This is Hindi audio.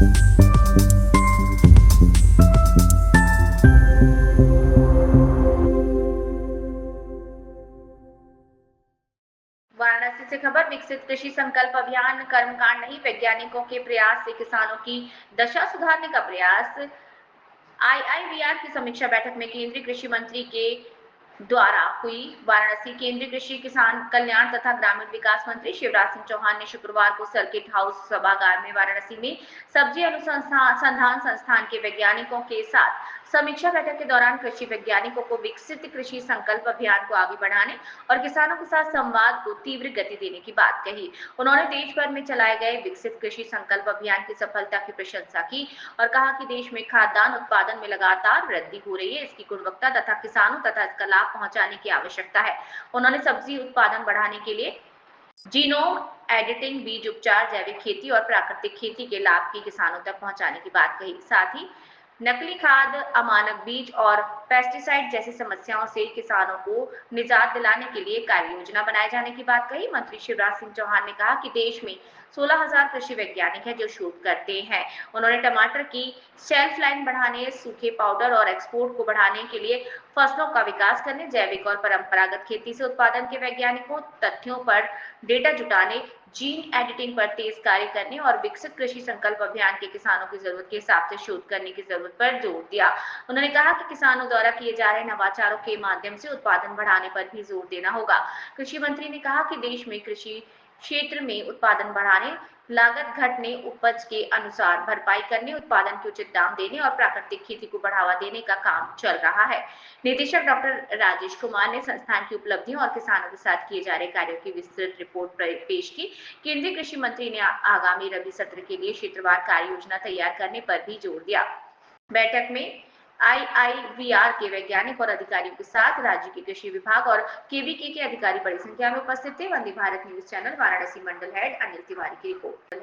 वाराणसी से खबर। विकसित कृषि संकल्प अभियान कर्मकांड नहीं, वैज्ञानिकों के प्रयास से किसानों की दशा सुधारने का प्रयास। आईआईवीआर की समीक्षा बैठक में केंद्रीय कृषि मंत्री के द्वारा हुई। वाराणसी केंद्रीय कृषि किसान कल्याण तथा ग्रामीण विकास मंत्री शिवराज सिंह चौहान ने शुक्रवार को सर्किट हाउस सभागार में वाराणसी में सब्जी अनुसंधान संस्थान के वैज्ञानिकों के साथ समीक्षा बैठक के दौरान कृषि वैज्ञानिकों को विकसित कृषि संकल्प अभियान को आगे बढ़ाने और किसानों के साथ संवाद को तीव्र गति देने की बात कही। उन्होंने देश भर में चलाए गए विकसित कृषि संकल्प अभियान की सफलता की प्रशंसा की और कहा कि देश में खाद्यान्न उत्पादन में लगातार वृद्धि हो रही है, इसकी गुणवत्ता तथा किसानों तथा इसका लाभ पहुंचाने की आवश्यकता है। उन्होंने सब्जी उत्पादन बढ़ाने के लिए जीनोम एडिटिंग, बीज उपचार, जैविक खेती और प्राकृतिक खेती के लाभ की किसानों तक पहुंचाने की बात कही। साथ ही नकली खाद, अमानक बीज और पेस्टिसाइड जैसी समस्याओं से किसानों को निजात दिलाने के लिए कार्य योजना बनाए जाने की बात कही। मंत्री शिवराज सिंह चौहान ने कहा कि देश में 16,000 कृषि वैज्ञानिक हैं जो शोध करते हैं। उन्होंने टमाटर की शेल्फ लाइन बढ़ाने, सूखे पाउडर और एक्सपोर्ट को बढ़ाने के लिए फसलों का विकास करने, जैविक और परंपरागत खेती से उत्पादन के वैज्ञानिकों तथ्यों पर डेटा जुटाने, जीन एडिटिंग पर तेज कार्य करने और विकसित कृषि संकल्प अभियान के किसानों की जरूरत के हिसाब से शोध करने की जरूरत पर जोर दिया। उन्होंने कहा कि किसानों द्वारा किए जा रहे नवाचारों के माध्यम से उत्पादन बढ़ाने पर भी जोर देना होगा। कृषि मंत्री ने कहा कि देश में कृषि क्षेत्र में उत्पादन बढ़ाने, लागत घटने, उपज के अनुसार भरपाई करने, उत्पादन के उचित दाम देने और प्राकृतिक खेती को बढ़ावा देने का काम चल रहा है। निदेशक डॉक्टर राजेश कुमार ने संस्थान की उपलब्धियों और किसानों के साथ किए जा रहे कार्यों की विस्तृत रिपोर्ट पेश की। केंद्रीय कृषि मंत्री ने आगामी रबी सत्र के लिए क्षेत्रवार कार्य योजना तैयार करने पर भी जोर दिया। बैठक में आईआईवीआर के वैज्ञानिक और अधिकारियों के साथ राज्य के कृषि विभाग और केवीके के अधिकारी बड़ी संख्या में उपस्थित थे। वंदे भारत न्यूज चैनल वाराणसी मंडल हेड अनिल तिवारी की रिपोर्ट है।